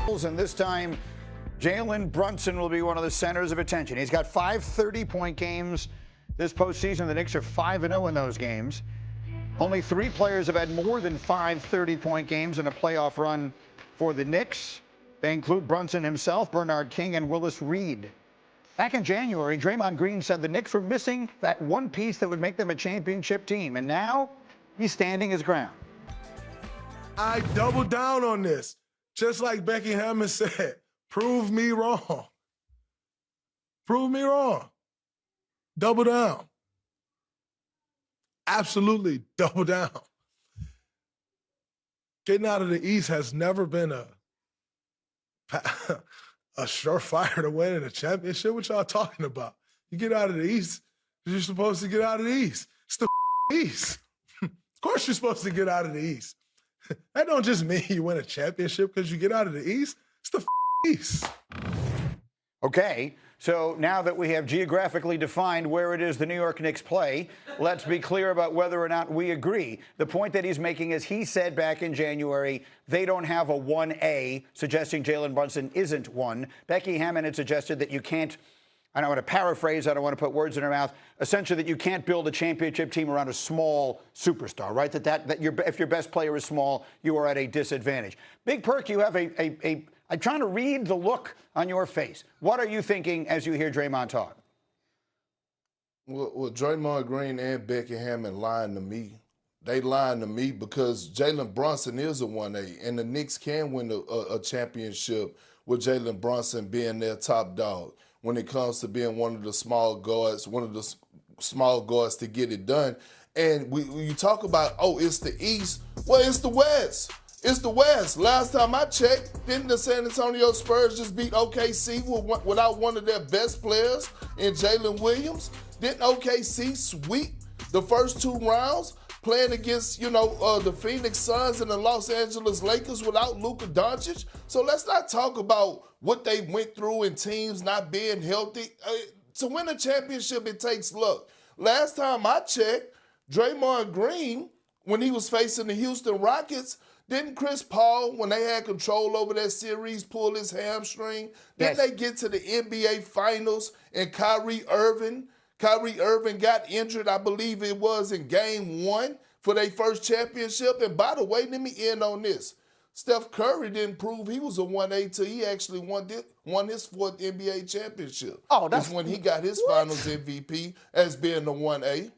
And this time, Jalen Brunson will be one of the centers of attention. He's got 5 30-point games this postseason. The Knicks are 5-0 in those games. Only 3 players have had more than 5 30-point games in a playoff run for the Knicks. They include Brunson himself, Bernard King, and Willis Reed. Back in January, Draymond Green said the Knicks were missing that one piece that would make them a championship team. And now he's standing his ground. I double down on this. Just like Becky Hammond said, prove me wrong. Prove me wrong. Double down. Absolutely double down. Getting out of the East has never been a surefire to winning a championship. What y'all talking about? You get out of the East, you're supposed to get out of the East. It's the East. Of course you're supposed to get out of the East. That don't just mean you win a championship because you get out of the East. It's the East. Okay, so now that we have geographically defined where it is the New York Knicks play, let's be clear about whether or not we agree. The point that he's making is he said back in January they don't have a 1A, suggesting Jalen Brunson isn't one. Becky Hammond had suggested that you can't, I don't want to paraphrase, I don't want to put words in her mouth, essentially that you can't build a championship team around a small superstar, right? That if your best player is small, you are at a disadvantage. Big Perk, you have I'm trying to read the look on your face. What are you thinking as you hear Draymond talk? Well, Draymond Green and Becky Hammond lying to me. They lying to me because Jalen Brunson is a 1A, and the Knicks can win a championship with Jalen Brunson being their top dog when it comes to being one of the small guards to get it done. And you talk about, oh, it's the East. Well, it's the West. It's the West. Last time I checked, didn't the San Antonio Spurs just beat OKC without one of their best players in Jalen Williams? Didn't OKC sweep the first 2 rounds playing against, the Phoenix Suns and the Los Angeles Lakers without Luka Doncic? So let's not talk about what they went through in teams not being healthy. To win a championship, it takes luck. Last time I checked, Draymond Green, when he was facing the Houston Rockets, didn't Chris Paul, when they had control over that series, pull his hamstring? Didn't they get to the NBA Finals and Kyrie Irving got injured, I believe it was in Game 1 for their first championship? And by the way, let me end on this. Steph Curry didn't prove he was a 1A till he actually won his 4th NBA championship. Oh, that's when he got his Finals MVP as being a 1A.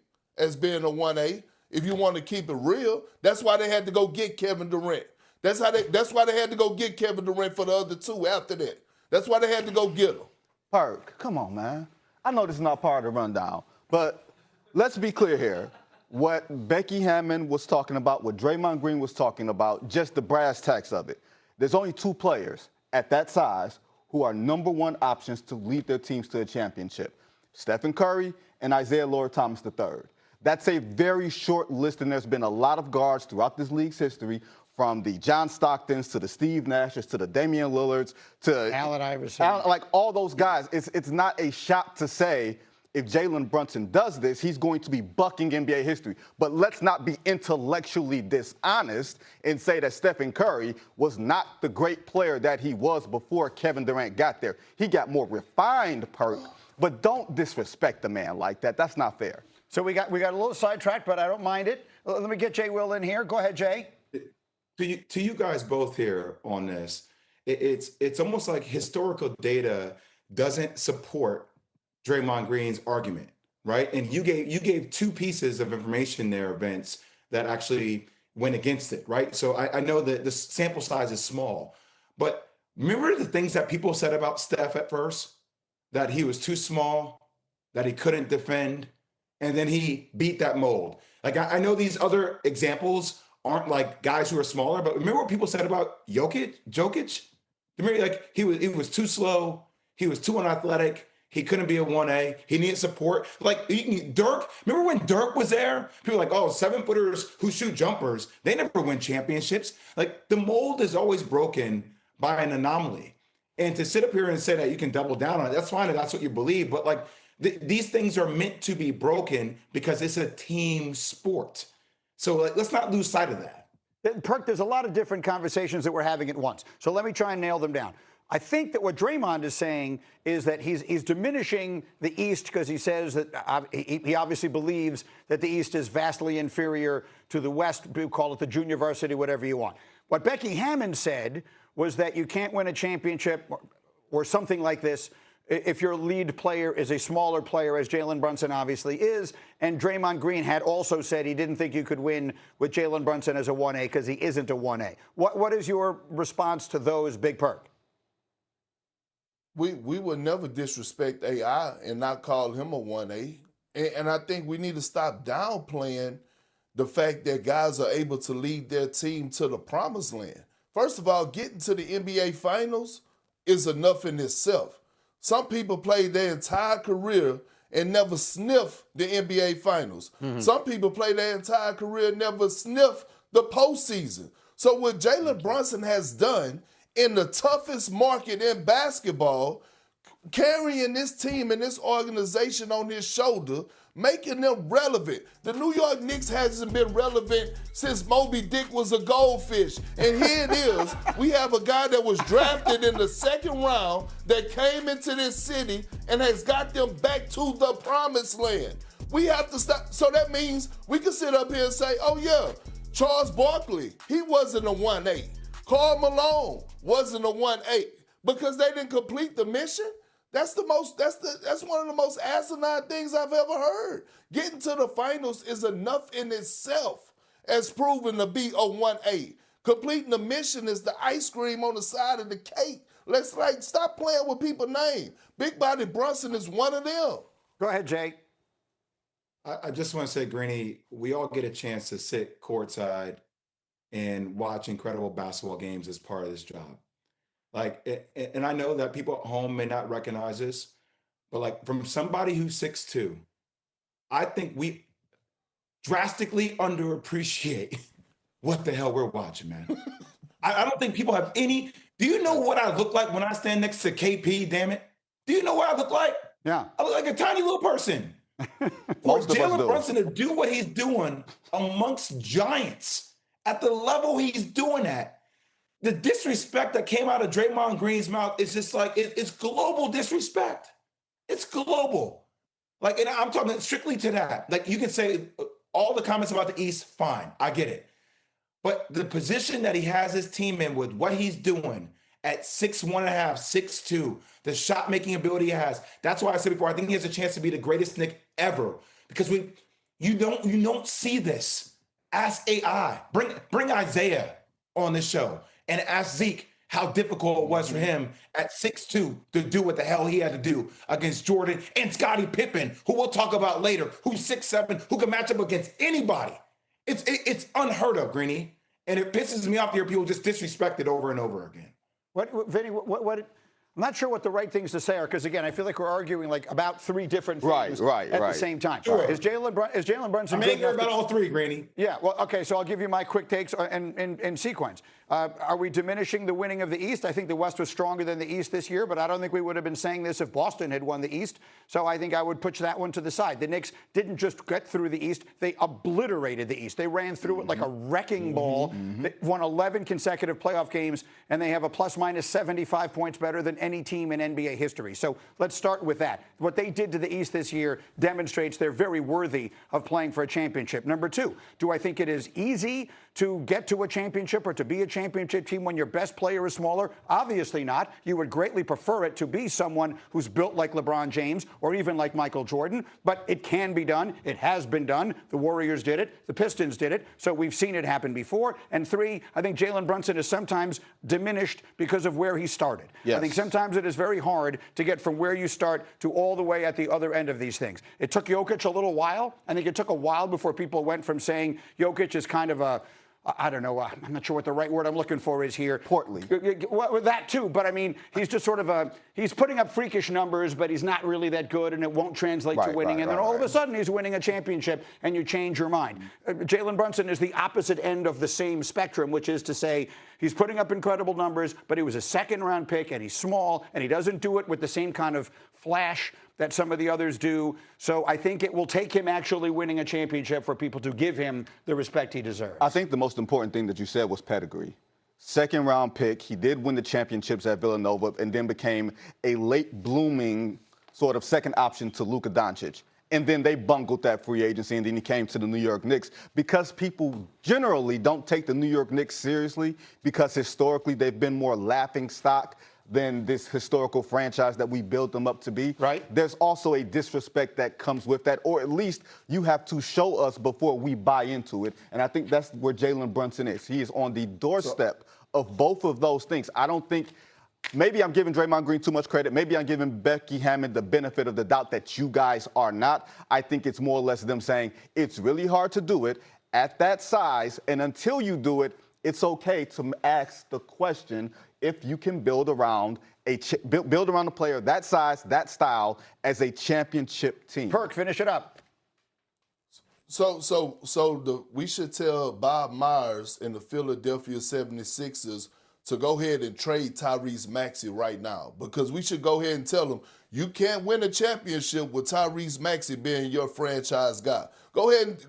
If you want to keep it real, that's why they had to go get Kevin Durant. That's why they had to go get Kevin Durant for the other 2 after that. That's why they had to go get him. Perk, come on, man. I know this is not part of the rundown, but let's be clear here. What Becky Hammond was talking about, what Draymond Green was talking about, just the brass tacks of it. There's only 2 players at that size who are #1 options to lead their teams to a championship. Stephen Curry and Isaiah Thomas III. That's a very short list, and there's been a lot of guards throughout this league's history, from the John Stocktons to the Steve Nashes to the Damian Lillards to Allen Iverson. Like all those guys. It's not a shot to say if Jalen Brunson does this, he's going to be bucking NBA history. But let's not be intellectually dishonest and say that Stephen Curry was not the great player that he was before Kevin Durant got there. He got more refined, Perk, but don't disrespect the man like that. That's not fair. So we got a little sidetracked, but I don't mind it. Let me get Jay Will in here. Go ahead, Jay. To you guys both here on this, it's almost like historical data doesn't support Draymond Green's argument, right? And you gave 2 pieces of information there, Vince, that actually went against it, right? So I know that the sample size is small, but remember the things that people said about Steph at first? That he was too small, that he couldn't defend, and then he beat that mold. Like, I know these other examples aren't like guys who are smaller, but remember what people said about Jokic? Remember, like, he was too slow, he was too unathletic, he couldn't be a 1A, he needed support. Like, Dirk, remember when Dirk was there? People were like, oh, 7-footers who shoot jumpers, they never win championships. Like, the mold is always broken by an anomaly. And to sit up here and say that you can double down on it, that's fine if that's what you believe, but like, these things are meant to be broken because it's a team sport. So let's not lose sight of that. Perk, there's a lot of different conversations that we're having at once. So let me try and nail them down. I think that what Draymond is saying is that he's diminishing the East because he says that he obviously believes that the East is vastly inferior to the West. We call it the junior varsity, whatever you want. What Becky Hammon said was that you can't win a championship or something like this if your lead player is a smaller player, as Jalen Brunson obviously is. And Draymond Green had also said he didn't think you could win with Jalen Brunson as a 1A because he isn't a 1A. What is your response to those, Big Perk? We would never disrespect AI and not call him a 1A. And I think we need to stop downplaying the fact that guys are able to lead their team to the promised land. First of all, getting to the NBA Finals is enough in itself. Some people play their entire career and never sniff the NBA Finals. Some people play their entire career and never sniff the postseason. So what Jalen Brunson has done in the toughest market in basketball, carrying this team and this organization on his shoulder, making them relevant. The New York Knicks hasn't been relevant since Moby Dick was a goldfish. And here it is. We have a guy that was drafted in the second round that came into this city and has got them back to the promised land. We have to stop. So that means we can sit up here and say, oh yeah, Charles Barkley, he wasn't a 1-8. Karl Malone wasn't a 1-8 because they didn't complete the mission. That's one of the most asinine things I've ever heard. Getting to the finals is enough in itself as proven to be a 1-8. Completing the mission is the ice cream on the side of the cake. Let's stop playing with people's names. Big Body Brunson is one of them. Go ahead, Jay. I just want to say, Greeny, we all get a chance to sit courtside and watch incredible basketball games as part of this job. And I know that people at home may not recognize this, but from somebody who's 6'2", I think we drastically underappreciate what the hell we're watching, man. I don't think people have any. Do you know what I look like when I stand next to KP, damn it? Do you know what I look like? Yeah. I look like a tiny little person. For Jalen Brunson to do what he's doing amongst giants at the level he's doing at, the disrespect that came out of Draymond Green's mouth is just it's global disrespect. It's global. And I'm talking strictly to that. You can say all the comments about the East, fine, I get it. But the position that he has his team in with what he's doing at 6'1.5", 6'2", the shot making ability he has. That's why I said before, I think he has a chance to be the greatest Knick ever. Because you don't see this. Ask AI. Bring Isaiah on this show. And ask Zeke how difficult it was for him at 6'2" to do what the hell he had to do against Jordan and Scottie Pippen, who we'll talk about later, who's 6'7", who can match up against anybody. It's unheard of, Greeny. And it pisses me off to hear people just disrespect it over and over again. Vinny, I'm not sure what the right things to say are because, again, I feel like we're arguing about three different things at the same time. Sure. Is Jalen Brunson? I'm angry about all three, Greeny. Yeah, well, okay, so I'll give you my quick takes in sequence. Are we diminishing the winning of the East? I think the West was stronger than the East this year, but I don't think we would have been saying this if Boston had won the East. So I think I would push that one to the side. The Knicks didn't just get through the East. They obliterated the East. They ran through it like a wrecking ball. They won 11 consecutive playoff games, and they have a plus-minus 75 points better than any team in NBA history. So let's start with that. What they did to the East this year demonstrates they're very worthy of playing for a championship. Number two, do I think it is easy to get to a championship or to be a championship team when your best player is smaller? Obviously not. You would greatly prefer it to be someone who's built like LeBron James or even like Michael Jordan, but it can be done. It has been done. The Warriors did it. The Pistons did it. So we've seen it happen before. And three, I think Jalen Brunson is sometimes diminished because of where he started. Yes. I think sometimes it is very hard to get from where you start to all the way at the other end of these things. It took Jokic a little while. I think it took a while before people went from saying Jokic is kind of I don't know. I'm not sure what the right word I'm looking for is here. Portly. Well, that too, but I mean, he's just sort of he's putting up freakish numbers, but he's not really that good, and it won't translate to winning. And then all of a sudden, he's winning a championship, and you change your mind. Jalen Brunson is the opposite end of the same spectrum, which is to say, he's putting up incredible numbers, but he was a second-round pick, and he's small, and he doesn't do it with the same kind of flash that some of the others do. So I think it will take him actually winning a championship for people to give him the respect he deserves. I think the most important thing that you said was pedigree. Second round pick, he did win the championships at Villanova and then became a late blooming sort of second option to Luka Doncic. And then they bungled that free agency, and then he came to the New York Knicks because people generally don't take the New York Knicks seriously because historically they've been more laughing stock than this historical franchise that we built them up to be. Right. There's also a disrespect that comes with that, or at least you have to show us before we buy into it. And I think that's where Jalen Brunson is. He is on the doorstep of both of those things. I don't think. Maybe I'm giving Draymond Green too much credit. Maybe I'm giving Becky Hammond the benefit of the doubt that you guys are not. I think it's more or less them saying it's really hard to do it at that size, and until you do it, it's okay to ask the question if you can build around a player that size, that style, as a championship team. Perk, finish it up. We should tell Bob Myers and the Philadelphia 76ers to go ahead and trade Tyrese Maxey right now, because we should go ahead and tell them you can't win a championship with Tyrese Maxey being your franchise guy. Go ahead and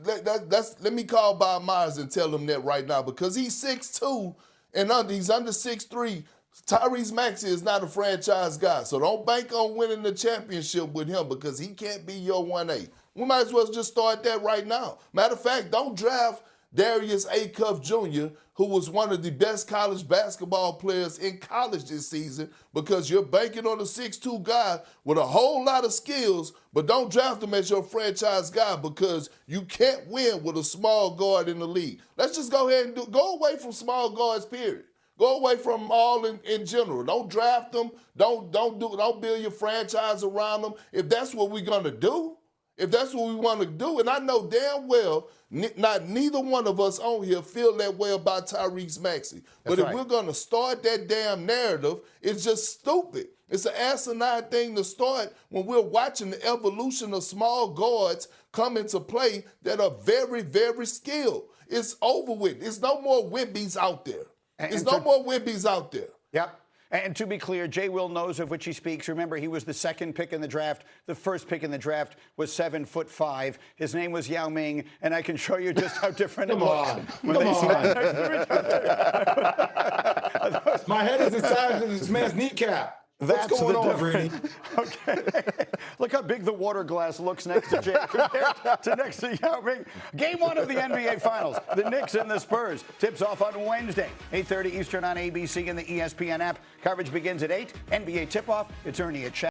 let me call Bob Myers and tell him that right now, because he's 6'2" and he's under 6'3". Tyrese Maxey is not a franchise guy, so don't bank on winning the championship with him because he can't be your 1A. We might as well just start that right now. Matter of fact, don't draft Darius A. Cuff Jr., who was one of the best college basketball players in college this season, because you're banking on a 6'2" guy with a whole lot of skills, but don't draft him as your franchise guy because you can't win with a small guard in the league. Let's just go ahead and go away from small guards, period. Go away from them all in general. Don't draft them. Don't build your franchise around them. If that's what we're going to do, if that's what we want to do, and I know damn well neither one of us on here feel that way about Tyrese Maxey. But if we're going to start that damn narrative, it's just stupid. It's an asinine thing to start when we're watching the evolution of small guards come into play that are very, very skilled. It's over with. There's no more Wimbies out there. There's no more Wimbies out there. Yep. And to be clear, Jay Will knows of which he speaks. Remember, he was the second pick in the draft. The first pick in the draft was 7'5". His name was Yao Ming, and I can show you just how different it looks. Come on. My head is the size of this man's kneecap. That's What's going on, Greeny? Okay. Look how big the water glass looks next to Jay compared to next to Yao Ming. Game 1 of the NBA Finals. The Knicks and the Spurs. Tips off on Wednesday, 8:30 Eastern on ABC and the ESPN app. Coverage begins at 8. NBA tip-off. It's Ernie at Chat.